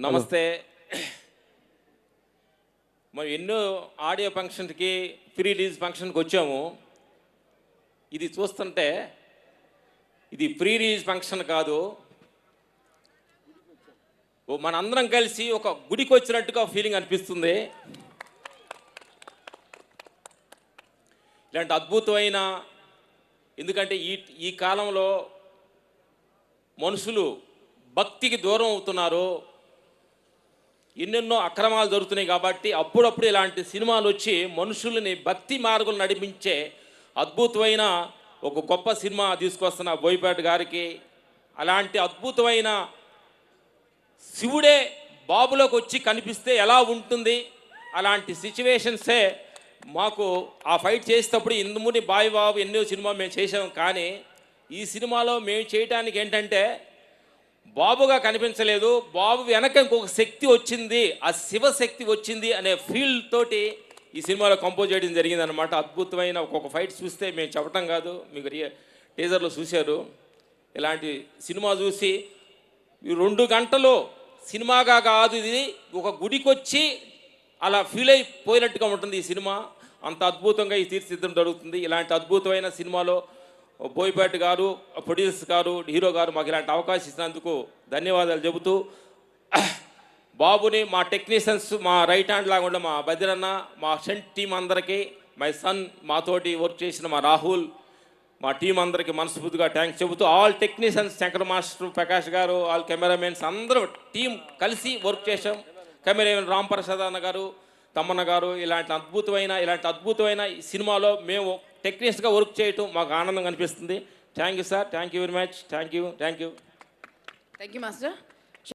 నమస్తే. మనం ఎన్నో ఆడియో ఫంక్షన్కి ప్రీ రిలీజ్ ఫంక్షన్కి వచ్చాము. ఇది చూస్తుంటే ఇది ప్రీ రిలీజ్ ఫంక్షన్ కాదు, మనందరం కలిసి ఒక గుడికి వచ్చినట్టుగా ఫీలింగ్ అనిపిస్తుంది. ఇలాంటి అద్భుతమైన, ఎందుకంటే ఈ కాలంలో మనుషులు భక్తికి దూరం అవుతున్నారు, ఎన్నెన్నో అక్రమాలు జరుగుతున్నాయి. కాబట్టి అప్పుడప్పుడు ఇలాంటి సినిమాలు వచ్చి మనుషుల్ని భక్తి మార్గం నడిపించే అద్భుతమైన ఒక గొప్ప సినిమా తీసుకొస్తున్న బోయపాటి గారికి, అలాంటి అద్భుతమైన శివుడే బాబులోకి వచ్చి కనిపిస్తే ఎలా ఉంటుంది, అలాంటి సిచ్యువేషన్సే మాకు ఆ ఫైట్ చేసేటప్పుడు ఇందుముని బాయ్ బాబు ఎన్నో సినిమా మేము చేసాం. కానీ ఈ సినిమాలో మేము చేయటానికి ఏంటంటే బాబుగా కనిపించలేదు, బాబు వెనక ఇంకొక శక్తి వచ్చింది, ఆ శివశక్తి వచ్చింది అనే ఫీల్ తోటి ఈ సినిమాలో కంపోజ్ చేయడం జరిగిందనమాట. అద్భుతమైన ఒక్కొక్క ఫైట్ చూస్తే మేము చెప్పటం కాదు, మీకు టీజర్లో చూశారు. ఇలాంటి సినిమా చూసి 2 గంటలు సినిమాగా కాదు, ఇది ఒక గుడికొచ్చి అలా ఫీల్ అయిపోయినట్టుగా ఉంటుంది ఈ సినిమా. అంత అద్భుతంగా ఈ తీర్చిదిద్దడం జరుగుతుంది. ఇలాంటి అద్భుతమైన సినిమాలో బోయపాటి గారు, ప్రొడ్యూసర్స్ గారు, హీరో గారు మాకు ఇలాంటి అవకాశం ఇచ్చినందుకు ధన్యవాదాలు చెబుతూ, బాబుని మా టెక్నీషియన్స్, మా రైట్ హ్యాండ్ లాగా ఉండే మా బద్రన్న, మా సెంట్ టీం అందరికీ, మై సన్, మాతోటి వర్క్ చేసిన మా రాహుల్, మా టీం అందరికీ మనస్ఫూర్తిగా థ్యాంక్స్ చెబుతూ, all technicians, Shankar master, Prakash గారు, ఆల్ కెమెరామెన్స్ అందరూ టీం కలిసి వర్క్ చేసాం. కెమెరామెన్ రామ్ ప్రసాద్ అన్న గారు, తమ్మన్న గారు, ఇలాంటి అద్భుతమైన ఈ సినిమాలో మేము టెక్నీషియన్స్గా వర్క్ చేయటం మాకు ఆనందంగా అనిపిస్తుంది. Thank you sir, thank you very much, thank you. Thank you master.